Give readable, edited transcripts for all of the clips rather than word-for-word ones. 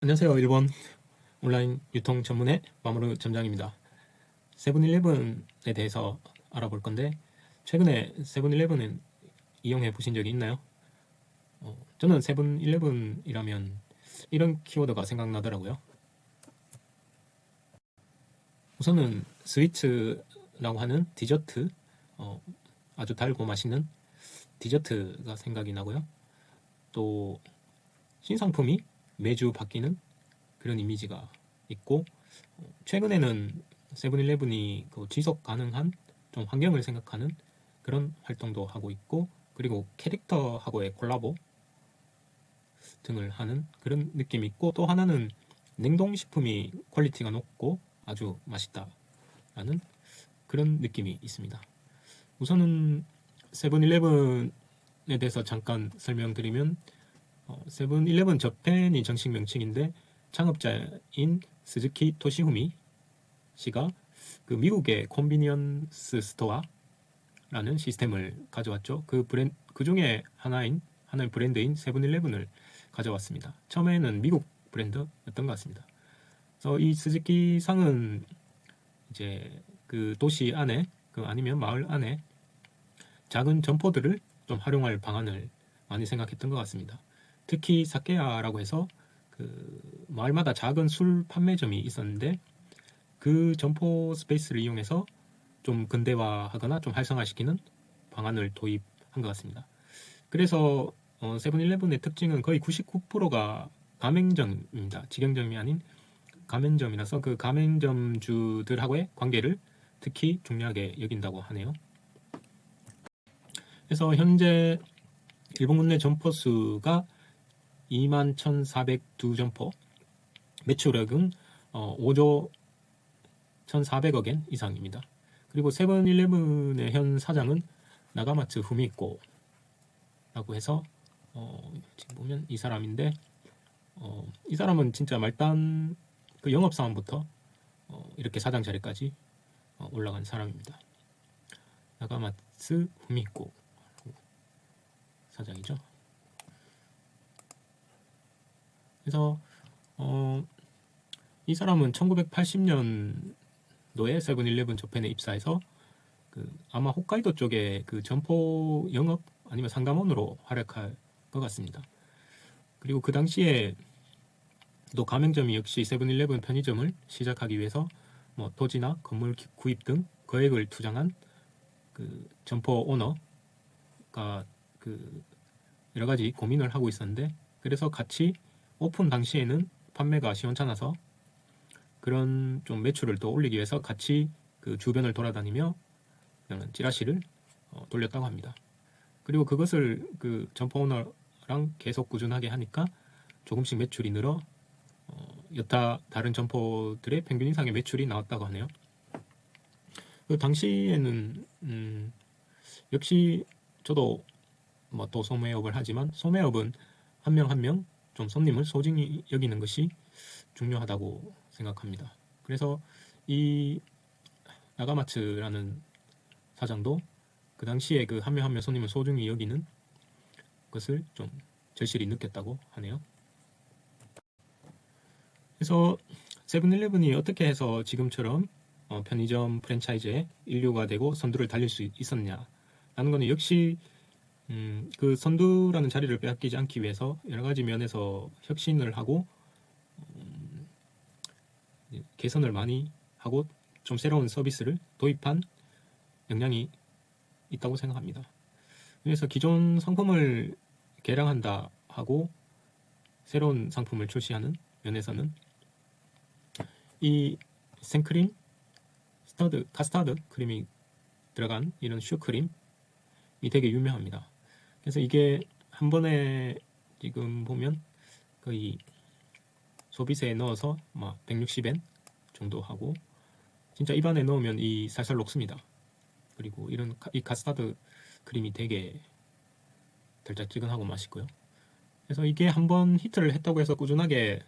안녕하세요. 일본 온라인 유통 전문의 마모루 점장입니다. 세븐일레븐에 대해서 알아볼 건데 최근에 세븐일레븐은 이용해 보신 적이 있나요? 저는 세븐일레븐이라면 이런 키워드가 생각나더라고요. 우선은 스위츠라고 하는 디저트, 아주 달고 맛있는 디저트가 생각이 나고요. 또 신상품이 매주 바뀌는 그런 이미지가 있고, 최근에는 세븐일레븐이 그 지속 가능한 좀 환경을 생각하는 그런 활동도 하고 있고, 그리고 캐릭터하고의 콜라보 등을 하는 그런 느낌이 있고, 또 하나는 냉동식품이 퀄리티가 높고 아주 맛있다라는 그런 느낌이 있습니다. 우선은 세븐일레븐에 대해서 잠깐 설명드리면, 세븐일레븐 저펜이 정식 명칭인데 창업자인 스즈키 토시후미 씨가 그 미국의 컨비니언스 스토어라는 시스템을 가져왔죠. 그 중에 하나의 브랜드인 세븐일레븐을 가져왔습니다. 처음에는 미국 브랜드였던 것 같습니다. 그래서 이 스즈키 상은 이제 그 도시 안에, 그 아니면 마을 안에 작은 점포들을 좀 활용할 방안을 많이 생각했던 것 같습니다. 특히 사케야라고 해서 그 마을마다 작은 술 판매점이 있었는데 그 점포 스페이스를 이용해서 좀 근대화하거나 좀 활성화시키는 방안을 도입한 것 같습니다. 그래서 세븐일레븐의 특징은 거의 99%가 가맹점입니다. 직영점이 아닌 가맹점이라서 그 가맹점주들하고의 관계를 특히 중요하게 여긴다고 하네요. 그래서 현재 일본 국내 점포 수가 21,402점포, 매출액은 5조 1,400억 엔 이상입니다. 그리고 세븐일레븐의 현 사장은 나가마츠 후미코라고 해서 지금 보면 이 사람인데, 이 사람은 진짜 말단 그 영업 사원부터 이렇게 사장 자리까지 올라간 사람입니다. 나가마츠 후미코 사장이죠. 그래서 이 사람은 1980년도에 세븐일레븐 저펜에 입사해서 아마 홋카이도 쪽에 그 점포 영업 아니면 상담원으로 활약할 것 같습니다. 그리고 그 당시에 또 가맹점이 역시 세븐일레븐 편의점을 시작하기 위해서 뭐 토지나 건물 구입 등 거액을 투자한 그 점포 오너가 그 여러 가지 고민을 하고 있었는데, 그래서 같이 오픈 당시에는 판매가 시원찮아서 그런 좀 매출을 더 올리기 위해서 같이 그 주변을 돌아다니며 찌라시를 돌렸다고 합니다. 그리고 그것을 그 점포 오너랑 계속 꾸준하게 하니까 조금씩 매출이 늘어 여타 다른 점포들의 평균 이상의 매출이 나왔다고 하네요. 그 당시에는 역시 저도 뭐 또 소매업을 하지만 소매업은 한 명 한 명 좀 손님을 소중히 여기는 것이 중요하다고 생각합니다. 그래서 이 나가마츠라는 사장도 그 당시에 그 한 명 한 명 손님을 소중히 여기는 것을 좀 절실히 느꼈다고 하네요. 그래서 세븐일레븐이 어떻게 해서 지금처럼 편의점 프랜차이즈에 인류가 되고 선두를 달릴 수 있었냐 라는 것은 역시 그 선두라는 자리를 빼앗기지 않기 위해서 여러 가지 면에서 혁신을 하고 개선을 많이 하고 좀 새로운 서비스를 도입한 역량이 있다고 생각합니다. 그래서 기존 상품을 개량한다 하고 새로운 상품을 출시하는 면에서는 이 생크림, 카스타드 크림이 들어간 이런 슈크림이 되게 유명합니다. 그래서 이게 한 번에 지금 보면 거의 소비세에 넣어서 막 160엔 정도 하고 진짜 입안에 넣으면 이 살살 녹습니다. 그리고 이 카스타드 크림이 되게 달짝지근하고 맛있고요. 그래서 이게 한번 히트를 했다고 해서 꾸준하게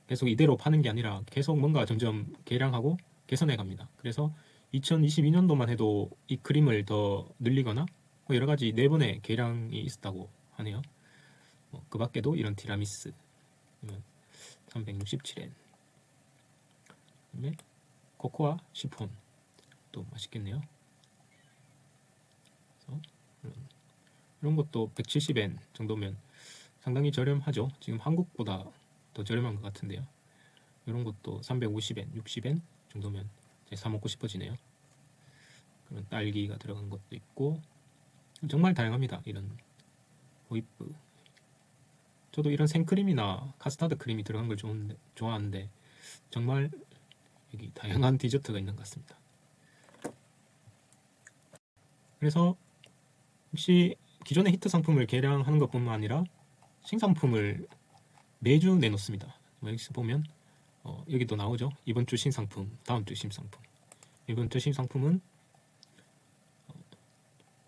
계속 이대로 파는 게 아니라 계속 뭔가 점점 개량하고 개선해 갑니다. 그래서 2022년도만 해도 이 크림을 더 늘리거나 여러 가지 4번의 개량이 있었다고 하네요. 그 밖에도 이런 티라미스, 367엔. 그다음에 코코아 시폰 또 맛있겠네요. 그래서 이런 것도 170엔 정도면 상당히 저렴하죠. 지금 한국보다 더 저렴한 것 같은데요. 이런 것도 350엔, 60엔 정도면 이제 사 먹고 싶어지네요. 그런 딸기가 들어간 것도 있고 정말 다양합니다. 이런 호이프. 저도 이런 생크림이나 카스타드 크림이 들어간 걸 좋아하는데 정말 여기 다양한 디저트가 있는 것 같습니다. 그래서 혹시 기존의 히트 상품을 개량하는 것뿐만 아니라 신상품을 매주 내놓습니다. 여기서 보면 여기도 나오죠. 이번 주 신상품, 다음 주 신상품. 이번 주 신상품은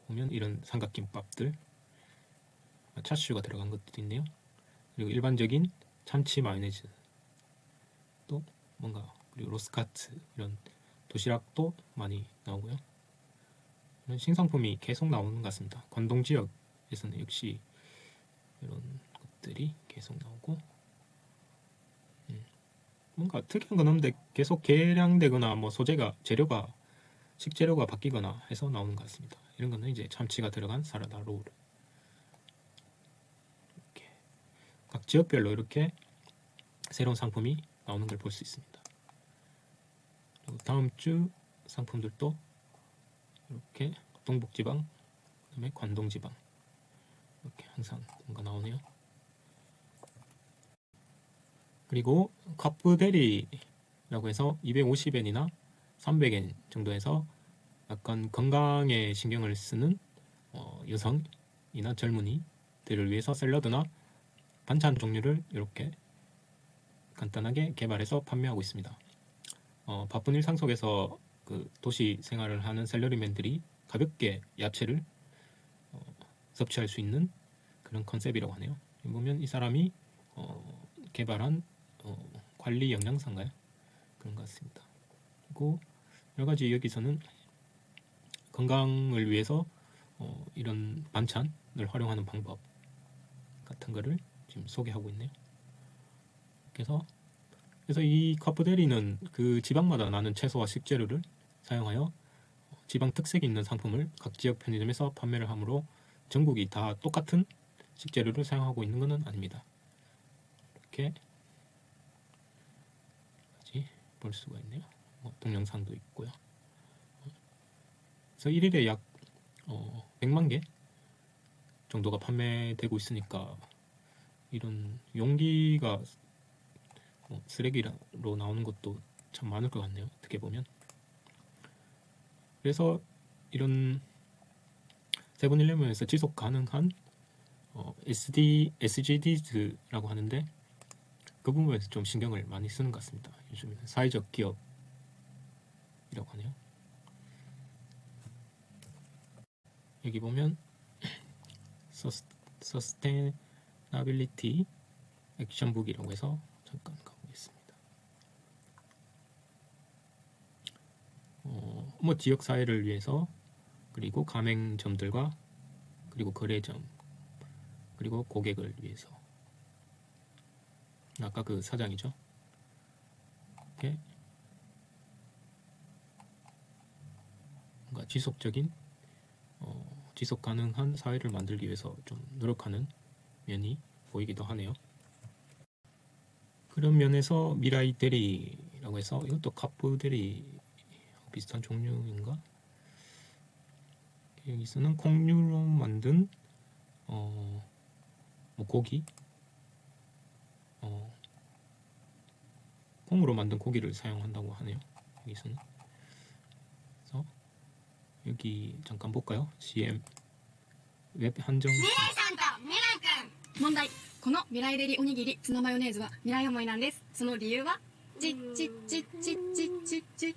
보면 이런 삼각김밥들, 차슈가 들어간 것도 있네요. 그리고 일반적인 참치 마요네즈, 또 뭔가 그리고 로스카츠 이런 도시락도 많이 나오고요. 이런 신상품이 계속 나오는 것 같습니다. 관동 지역에서는 역시 이런 것들이 계속 나오고 뭔가 특이한 건 없는데 계속 개량되거나 뭐 소재가 식재료가 바뀌거나 해서 나오는 것 같습니다. 이런 거는 이제 참치가 들어간 사라다 롤. 이렇게 각 지역별로 이렇게 새로운 상품이 나오는 걸 볼 수 있습니다. 그리고 다음 주 상품들도 이렇게 동북지방, 그다음에 관동지방 이렇게 항상 뭔가 나오네요. 그리고 카프데리라고 해서 250엔이나 300엔 정도에서 약간 건강에 신경을 쓰는 여성이나 젊은이들을 위해서 샐러드나 반찬 종류를 이렇게 간단하게 개발해서 판매하고 있습니다. 바쁜 일상 속에서 그 도시 생활을 하는 샐러리맨들이 가볍게 야채를 섭취할 수 있는 그런 컨셉이라고 하네요. 보면 이 사람이 개발한 관리 영양사인가요? 그런 것 같습니다. 그리고 여러 가지 여기서는 건강을 위해서 이런 반찬을 활용하는 방법 같은 거를 지금 소개하고 있네요. 그래서 이 카프데리는 그 지방마다 나는 채소와 식재료를 사용하여 지방 특색이 있는 상품을 각 지역 편의점에서 판매를 하므로 전국이 다 똑같은 식재료를 사용하고 있는 것은 아닙니다. 이렇게 볼 수가 있네요. 동영상도 있고요. 그래서 1일에 약 100만 개 정도가 판매되고 있으니까 이런 용기가 쓰레기로 나오는 것도 참 많을 것 같네요. 어떻게 보면. 그래서 이런 세븐일레븐에서 지속 가능한 SGD라고 하는데 그 부분에서 좀 신경을 많이 쓰는 것 같습니다. 요즘에는 사회적 기업이라고 하네요. 여기 보면 서스테나빌리티 액션북이라고 해서 잠깐 가보겠습니다. 뭐 지역 사회를 위해서 그리고 가맹점들과 그리고 거래점 그리고 고객을 위해서 아까 그 사장이죠. 이렇게 뭔가 지속적인 지속 가능한 사회를 만들기 위해서 좀 노력하는 면이 보이기도 하네요. 그런 면에서 미라이 데리라고 해서 이것도 카프 데리 비슷한 종류인가? 여기서는 콩류로 만든 뭐 고기 콩으로 만든 고기를 사용한다고 하네요. 여기서는. 그래서 여기 잠깐 볼까요? CM 웹 한정 未来さんと未来くん問題この未来デリおにぎりツナマヨネーズは未来思いなんです。その理由はちっちっちっちっちっちっち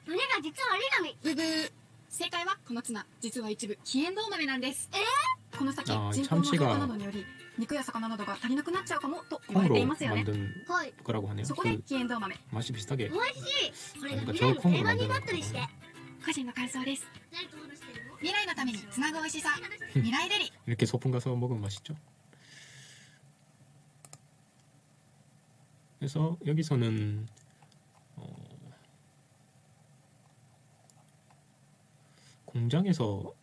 骨が実は折り紙。ブブー正解はこのツナ実は一部黄エンドウ豆なんです。この先あー人口の増加 참치가 などにより肉や魚などが足りなくなっちゃうかもと言われて 콩으로 いますよね。 만든 はい。 거라고 하네요. そこで 그 黄エンドウ豆 맛이 비슷하게 美味しい。これが 그러니까 未来 저 の 콩으로 定番に 만드는 なったりして。 거거든요. 個人の感想です。誰と話してるの？未来のためにつなぐ美味しさ未来デリ 이렇게 소풍 가서 먹으면 맛있죠. 그래서 여기서는 공장에서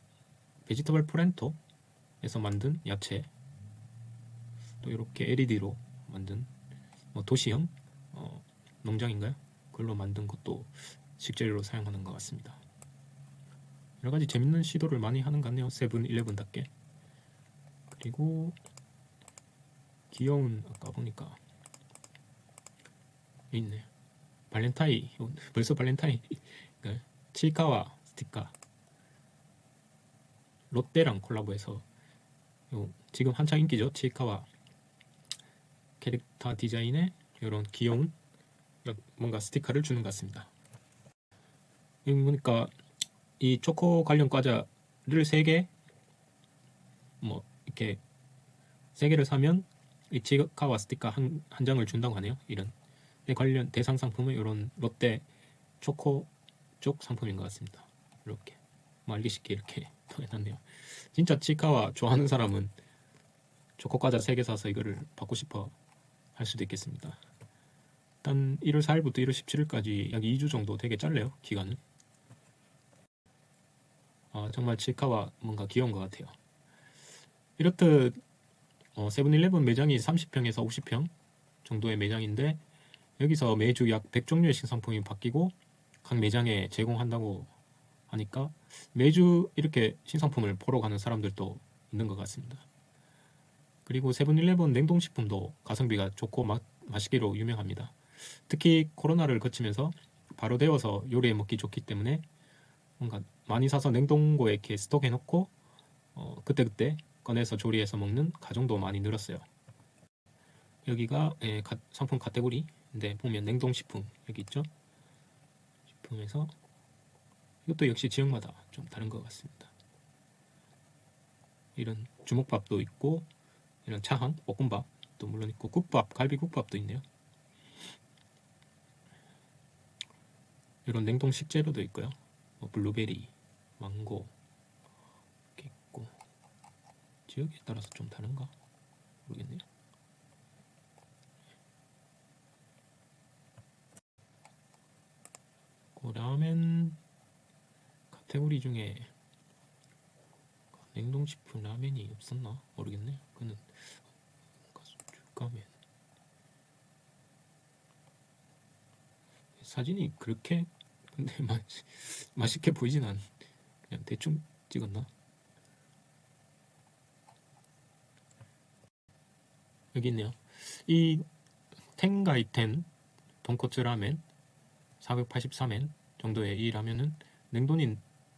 베지터블 프렌토에서 만든 야채, 또 이렇게 LED로 만든 도시형 농장인가요? 그걸로 만든 것도 식재료로 사용하는 것 같습니다. 여러 가지 재밌는 시도를 많이 하는 것 같네요. 세븐일레븐답게. 그리고 귀여운, 아까 보니까 여기 있네. 발렌타인, 벌써 발렌타인. 치카와 스티커. 롯데랑 콜라보해서 지금 한창 인기죠. 치카와 캐릭터 디자인에 이런 귀여운 뭔가 스티커를 주는 것 같습니다. 여기 보니까 이 초코 관련 과자를 3개 이렇게 3개를 사면 이 치카와 스티커 한 장을 준다고 하네요. 이런 관련 대상 상품은 이런 롯데 초코 쪽 상품인 것 같습니다. 이렇게 알기 쉽게 이렇게 해놨네요. 진짜 치카와 좋아하는 사람은 초코 과자 3개 사서 이거를 받고 싶어 할 수도 있겠습니다. 일단 1월 4일부터 1월 17일까지 약 2주 정도 되게 짧네요. 기간은. 정말 치카와 뭔가 귀여운 것 같아요. 이렇듯 세븐일레븐 매장이 30평에서 50평 정도의 매장인데 여기서 매주 약 100종류의 신상품이 바뀌고 각 매장에 제공한다고 하니까 매주 이렇게 신상품을 보러 가는 사람들도 있는 것 같습니다. 그리고 세븐일레븐 냉동식품도 가성비가 좋고 맛있기로 유명합니다. 특히 코로나를 거치면서 바로 데워서 요리해 먹기 좋기 때문에 뭔가 많이 사서 냉동고에 이렇게 스톡해놓고 그때그때 꺼내서 조리해서 먹는 가정도 많이 늘었어요. 여기가 상품 카테고리인데 보면 냉동식품 여기 있죠. 식품에서 이것도 역시 지역마다 좀 다른 것 같습니다. 이런 주먹밥도 있고 이런 차항, 볶음밥도 물론 있고 국밥, 갈비국밥도 있네요. 이런 냉동 식재료도 있고요. 블루베리, 망고 이렇게 있고 지역에 따라서 좀 다른가 모르겠네요. 그 라멘 카테고리 중에 냉동식품 라멘이 없었나 모르겠네. 그는 가면 사진이 그렇게 근데 맛있게 보이진 않. 그냥 대충 찍었나? 여기 있네요. 이 텐가이텐 돈코츠 라멘 483엔 정도의 이 라면은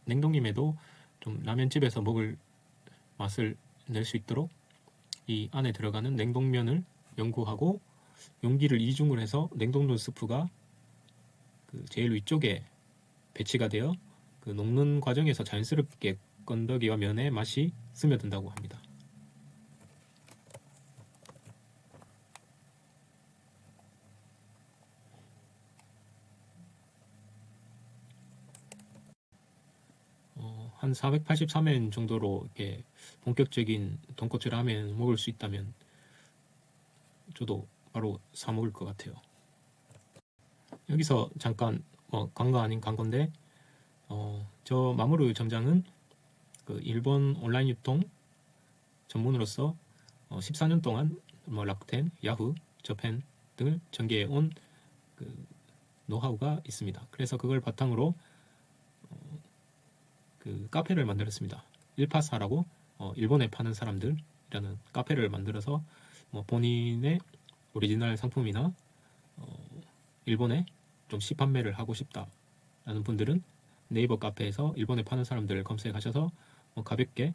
냉동임에도 좀 라면집에서 먹을 맛을 낼 수 있도록 이 안에 들어가는 냉동면을 연구하고 용기를 이중을 해서 냉동돈 스프가 그 제일 위쪽에 배치가 되어 그 녹는 과정에서 자연스럽게 건더기와 면의 맛이 스며든다고 합니다. 한 483엔 정도로 이렇게 본격적인 돈코츠 라멘 먹을 수 있다면 저도 바로 사 먹을 것 같아요. 여기서 잠깐 광고 아닌 광고인데 저 마모루 점장은 그 일본 온라인 유통 전문으로서 14년 동안 락텐, 야후, 저펜 등을 전개해 온 그 노하우가 있습니다. 그래서 그걸 바탕으로 그 카페를 만들었습니다. 일파사라고 일본에 파는 사람들이라는 카페를 만들어서 본인의 오리지널 상품이나 일본에 좀 시판매를 하고 싶다라는 분들은 네이버 카페에서 일본에 파는 사람들을 검색하셔서 가볍게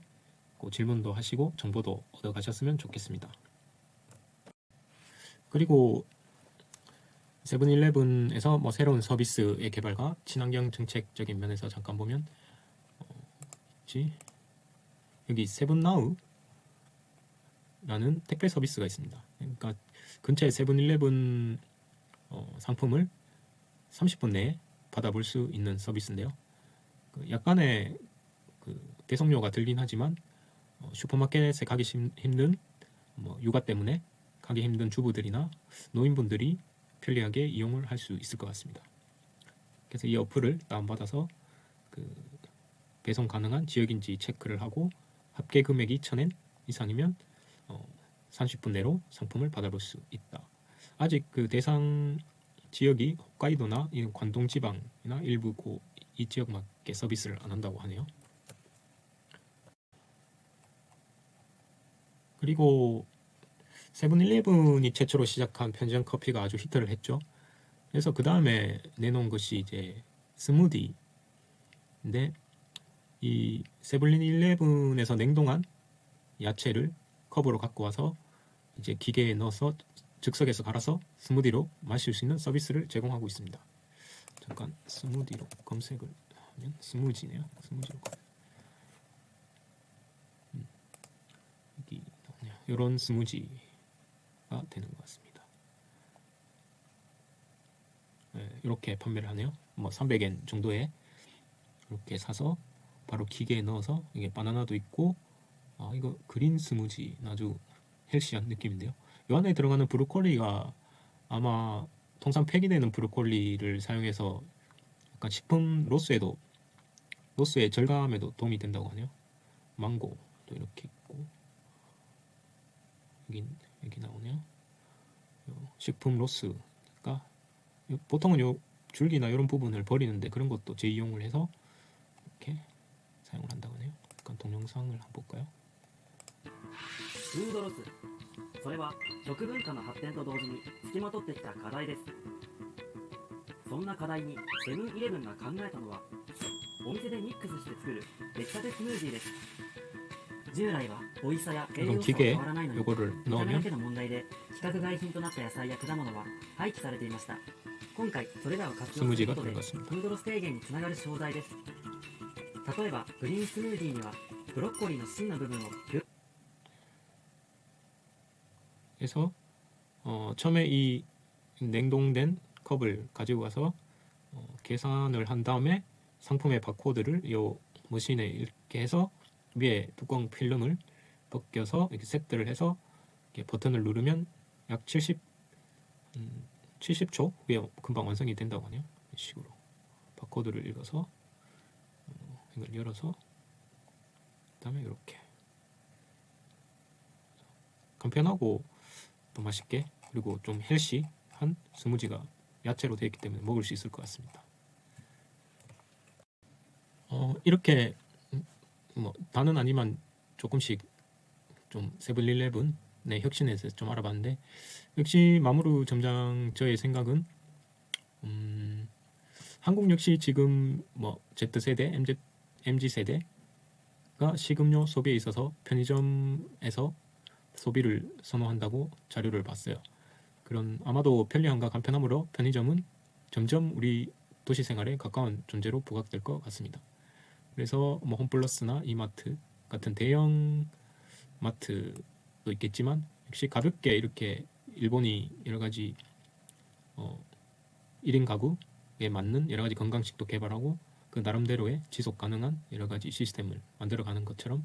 질문도 하시고 정보도 얻어 가셨으면 좋겠습니다. 그리고 세븐일레븐에서 새로운 서비스의 개발과 친환경 정책적인 면에서 잠깐 보면 여기 세븐나우라는 택배 서비스가 있습니다. 그러니까 근처에 세븐일레븐 상품을 30분 내에 받아볼 수 있는 서비스인데요. 약간의 배송료가 들긴 하지만 슈퍼마켓에 가기 힘든 육아 때문에 가기 힘든 주부들이나 노인분들이 편리하게 이용을 할 수 있을 것 같습니다. 그래서 이 어플을 다운받아서 그 배송 가능한 지역인지 체크를 하고 합계 금액이 1,000엔 이상이면 30분 내로 상품을 받아볼 수 있다. 아직 그 대상 지역이 홋카이도나 이 관동 지방이나 일부 이 지역밖에 서비스를 안 한다고 하네요. 그리고 세븐일레븐이 최초로 시작한 편의점 커피가 아주 히트를 했죠. 그래서 그 다음에 내놓은 것이 이제 스무디인데, 이 세븐일레븐에서 냉동한 야채를 컵으로 갖고 와서 이제 기계에 넣어서 즉석에서 갈아서 스무디로 마실 수 있는 서비스를 제공하고 있습니다. 잠깐 스무디로 검색을 하면 스무지네요. 스무지로 여기 나오네요. 이런 스무지가 되는 것 같습니다. 네, 이렇게 판매를 하네요. 뭐 300엔 정도에 이렇게 사서 바로 기계에 넣어서 이게 바나나도 있고, 이거 그린 스무지 아주 헬시한 느낌인데요. 이 안에 들어가는 브로콜리가 아마 통상 폐기되는 브로콜리를 사용해서 약간 식품 로스의 절감에도 도움이 된다고 하네요. 망고도 이렇게 있고, 여기 나오네요. 식품 로스가 보통은 요 줄기나 이런 부분을 버리는데 그런 것도 재이용을 해서 이렇게 사용을 한다고 하네요. 잠깐 동영상을 한번 볼까요? フードロス、それは食文化の発展と同時につきまとってきた課題です。そんな課題にセブンイレブンが考えたのは、お店でミックスして作る出来たてスムージーです。従来は美味しさや栄養素は変わらないのに、見た目だけの問題で規格外品となった野菜や果物は廃棄されていました。今回それらを活用することでフードロス低減につながる商材です。例えばグリーンスムージーにはブロッコリーの芯の部分を 그래서 처음에 이 냉동된 컵을 가지고 가서 계산을 한 다음에 상품의 바코드를 이 머신에 이렇게 해서 위에 뚜껑 필름을 벗겨서 이렇게 셋들을 해서 이렇게 버튼을 누르면 약 70초 후에 금방 완성이 된다고 하네요. 이런 식으로 바코드를 읽어서 이걸 열어서 그다음에 이렇게 간편하고 또 맛있게, 그리고 좀 헬시한 스무지가 야채로 되어 있기 때문에 먹을 수 있을 것 같습니다. 이렇게 뭐 다는 아니만 조금씩 좀 세븐일레븐의 혁신에 대해서 좀 알아봤는데, 역시 마모루 점장 저의 생각은 한국 역시 지금 뭐 Z세대, MZ세대가 식음료 소비에 있어서 편의점에서 소비를 선호한다고 자료를 봤어요. 그런 아마도 편리함과 간편함으로 편의점은 점점 우리 도시 생활에 가까운 존재로 부각될 것 같습니다. 그래서 뭐 홈플러스나 이마트 같은 대형 마트도 있겠지만, 역시 가볍게 이렇게 일본이 여러 가지 1인 가구에 맞는 여러 가지 건강식도 개발하고 그 나름대로의 지속 가능한 여러 가지 시스템을 만들어가는 것처럼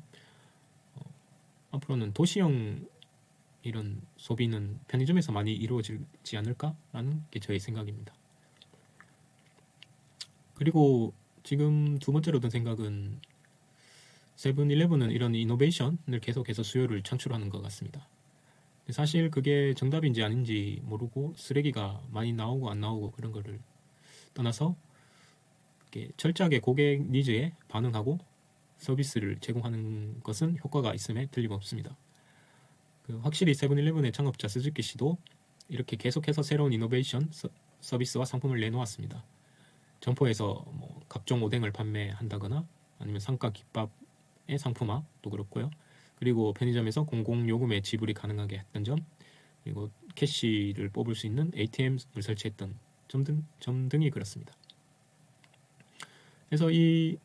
앞으로는 도시형 이런 소비는 편의점에서 많이 이루어지지 않을까라는 게 저의 생각입니다. 그리고 지금 두 번째로 든 생각은 세븐일레븐은 이런 이노베이션을 계속해서 수요를 창출하는 것 같습니다. 사실 그게 정답인지 아닌지 모르고 쓰레기가 많이 나오고 안 나오고 그런 거를 떠나서 이렇게 철저하게 고객 니즈에 반응하고 서비스를 제공하는 것은 효과가 있음에 틀림없습니다. 확실히 세븐일레븐의 창업자 스즈키 씨도 이렇게 계속해서 새로운 이노베이션 서비스와 상품을 내놓았습니다. 점포에서 뭐 각종 오뎅을 판매한다거나 아니면 상가 김밥의 상품화도 그렇고요. 그리고 편의점에서 공공요금의 지불이 가능하게 했던 점, 그리고 캐시를 뽑을 수 있는 ATM을 설치했던 점 등이 그렇습니다. 그래서 이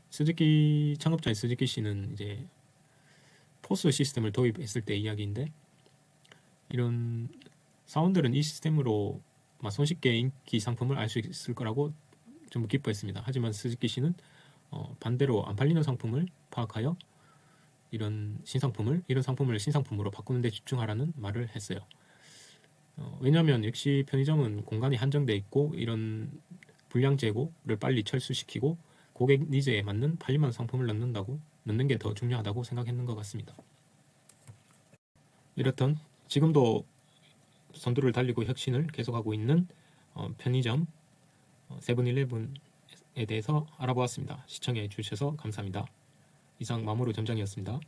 창업자인 스즈키 씨는 이제 포스 시스템을 도입했을 때 이야기인데, 이런 사원들은 이 시스템으로 손쉽게 인기 상품을 알 수 있을 거라고 좀 기뻐했습니다. 하지만 스즈키 씨는 반대로 안 팔리는 상품을 파악하여 이런 상품을 신상품으로 바꾸는 데 집중하라는 말을 했어요. 왜냐하면 역시 편의점은 공간이 한정돼 있고 이런 불량 재고를 빨리 철수시키고 고객 니즈에 맞는 팔릴만한 상품을 넣는 게 더 중요하다고 생각했는 것 같습니다. 이렇던 지금도 선두를 달리고 혁신을 계속하고 있는 편의점 세븐일레븐에 대해서 알아보았습니다. 시청해 주셔서 감사합니다. 이상 마모루 점장이었습니다.